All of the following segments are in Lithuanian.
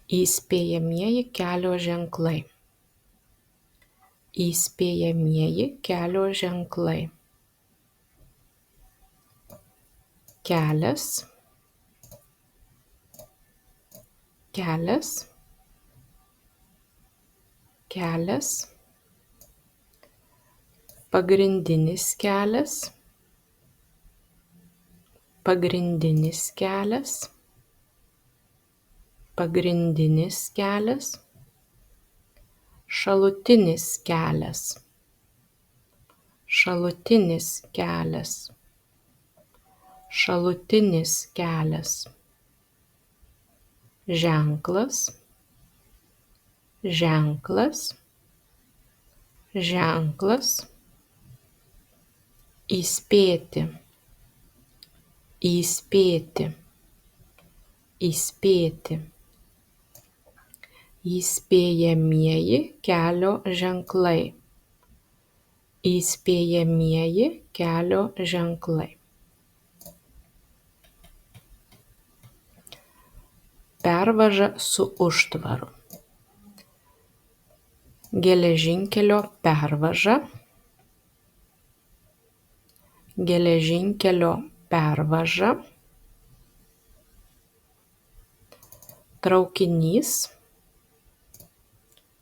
Įspėjamieji kelio ženklai. Įspėjamieji kelio ženklai. Kelias. Kelias. Kelias. Pagrindinis kelias. Pagrindinis kelias. Pagrindinis kelias. Šalutinis kelias. Šalutinis kelias. Šalutinis kelias. Ženklas. Ženklas. Ženklas. Įspėti. Įspėti. Įspėti. Įspėjamieji kelio ženklai. Įspėjamieji kelio ženklai. Pervaža su užtvaru. Geležinkelio pervaža. Geležinkelio pervaža. Traukinys.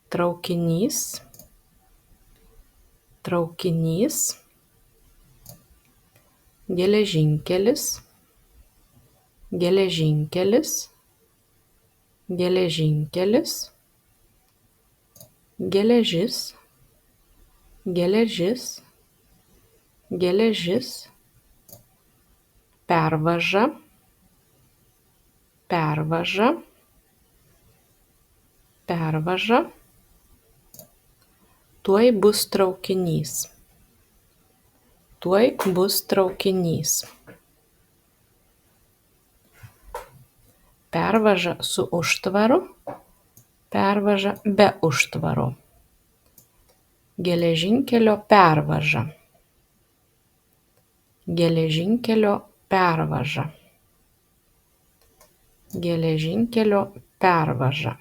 Traukinys. Traukinys. Geležinkelis. Geležinkelis. Geležinkelis. Geležis. Geležis. Geležis. Pervaža. Pervaža. Pervaža. Tuoj bus traukinys. Tuoj bus traukinys. Pervaža su užtvaru. Pervaža be užtvaro. Geležinkelio pervaža. Geležinkelio pervaža. Geležinkelio pervaža.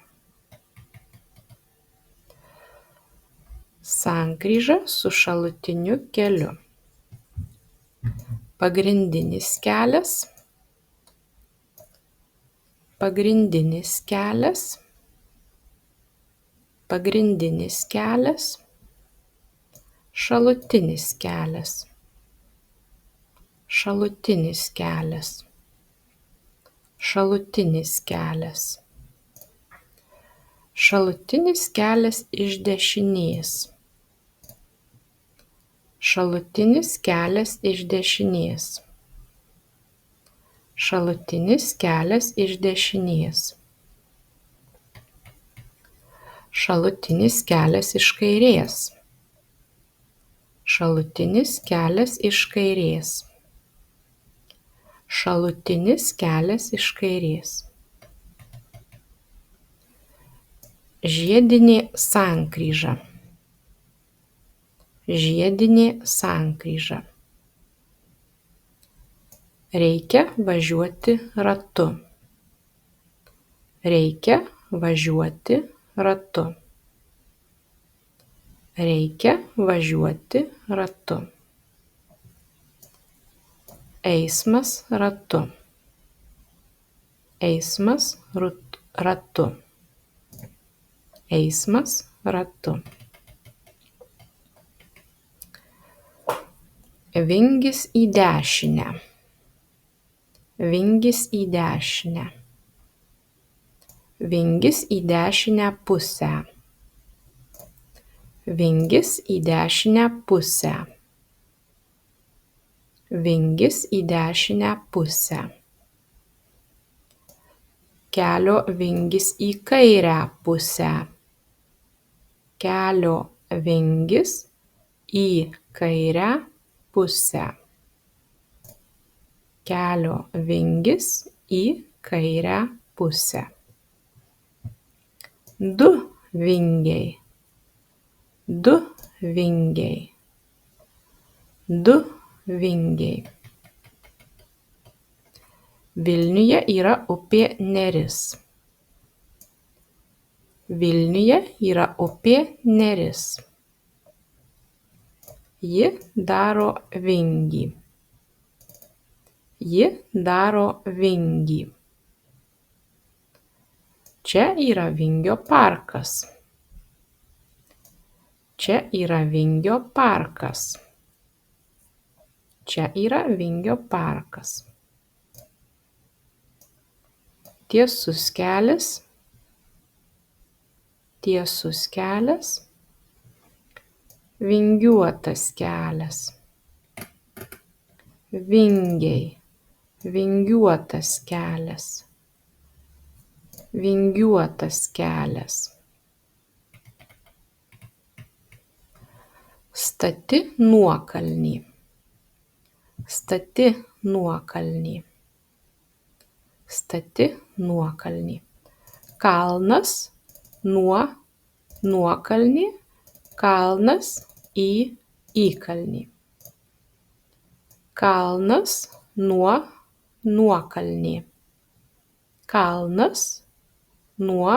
Sankryža su šalutiniu keliu. Pagrindinis kelias. Pagrindinis kelias. Pagrindinis kelias. Šalutinis kelias. Šalutinis kelias. Šalutinis kelias. Šalutinis kelias iš dešinės. Šalutinis kelias iš dešinės. Šalutinis kelias iš dešinės. Šalutinis kelias iš kairės. Šalutinis kelias iš kairės. Šalutinis kelias iš kairės. Žiedinė sankryža. Žiedinė sankryža. Reikia važiuoti ratu. Reikia važiuoti ratu. Reikia važiuoti ratu. Eismas ratu. Eismas ratu. Eismas ratu. Vingis į dešinę. Vingis į dešinę. Vingis į dešinę pusę. Vingis į dešinę pusę. Vingis į dešinę pusę. Kelio vingis į kairę pusę. Kelio vingis į kairę pusę. Kelio vingis į kairę pusę. Du vingiai. Du vingiai. Du vingiai. Vilniuje yra upė Neris. Vilniuje yra upė Neris. Ji daro vingį. Ji daro vingį. Čia yra Vingio parkas. Čia yra Vingio parkas. Čia yra Vingio parkas. Tiesus kelias. Tiesus kelias. Vingiuotas kelias. Vingiai. Vingiuotas kelias. Vingiuotas kelias. Stati nuokalnė. Stati nuokalnė. Stati nuokalnė. Kalnas nuo nuokalnė. Kalnas į įkalnį. Kalnas nuo nuokalnė. Kalnas nuo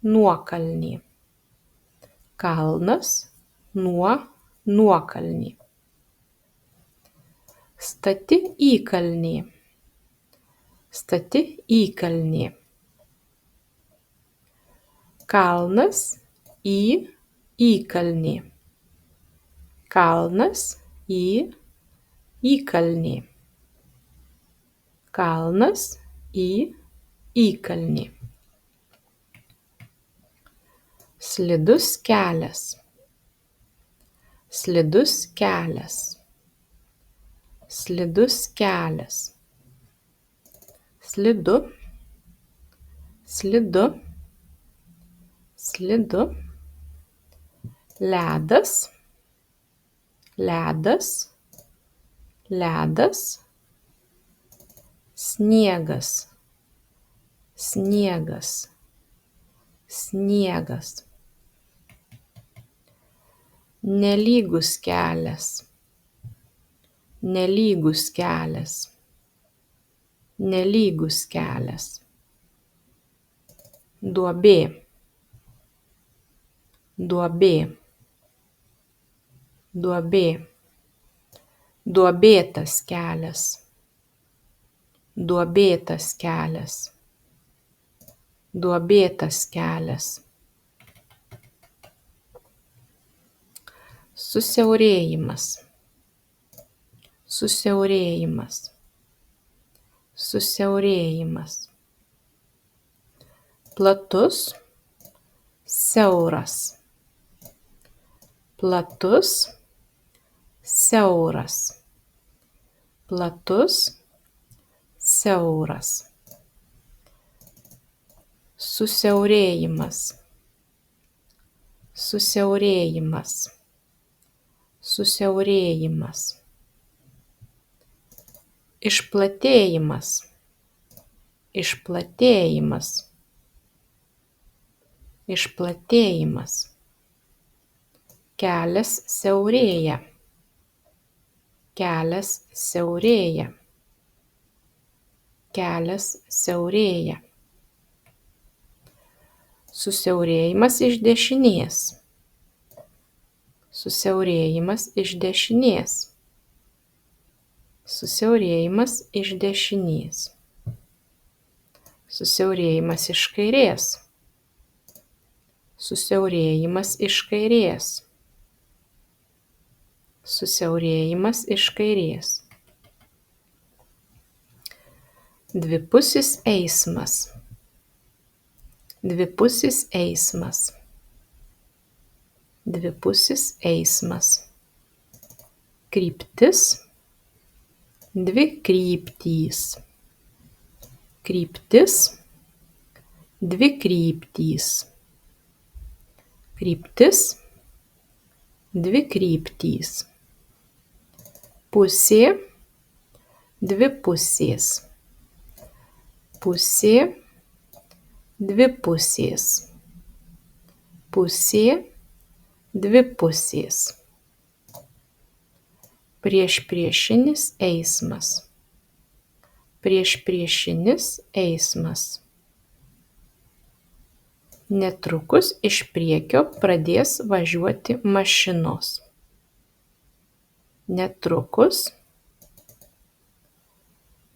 nuokalnė. Kalnas nuo nuokalnė. Stati įkalnė. Stati įkalnė. Kalnas į įkalnė. Kalnas į įkalnė. Kalnas į įkalnė. Slidus kelias. Slidus kelias. Slidus kelias. Slidu. Slidu. Slidu. Ledas. Ledas. Ledas. Sniegas. Sniegas. Sniegas. Nelygus kelias. Nelygus kelias. Nelygus kelias. Duobė. Duobė. Duobė. Duobėtas kelias. Duobėtas kelias. Duobėtas kelias. Susiaurėjimas. Susiaurėjimas. Susiaurėjimas. Platus. Siauras. Platus. Siauras. Platus. Siauras. Susiaurėjimas. Susiaurėjimas. Susiaurėjimas. Išplatėjimas. Išplatėjimas. Išplatėjimas. Kelias siaurėja. Kelias siaurėja. Kelias siaurėja. Susiaurėjimas iš dešinės. Susiaurėjimas iš dešinės. Susiaurėjimas iš dešinės. Susiaurėjimas iš kairės. Susiaurėjimas iš kairės. Susiaurėjimas iš kairės. Dvipusis eismas. Dvipusis eismas. Dvipusis eismas. Kryptis. Dvi kryptys. Kryptis. Dvi kryptys. Kryptis. Dvi kryptys. Pusė. Dvi pusės. Pusė. Dvi pusės. Pusė. Dvi pusės. Priešpriešinis eismas. Priešpriešinis eismas. Netrukus iš priekio pradės važiuoti mašinos. Netrukus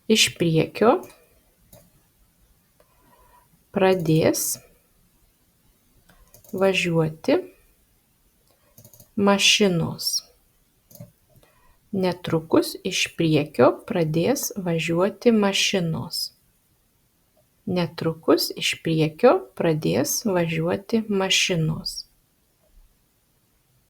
iš priekio pradės važiuoti mašinos. Netrukus iš priekio pradės važiuoti mašinos. Netrukus iš priekio pradės važiuoti mašinos.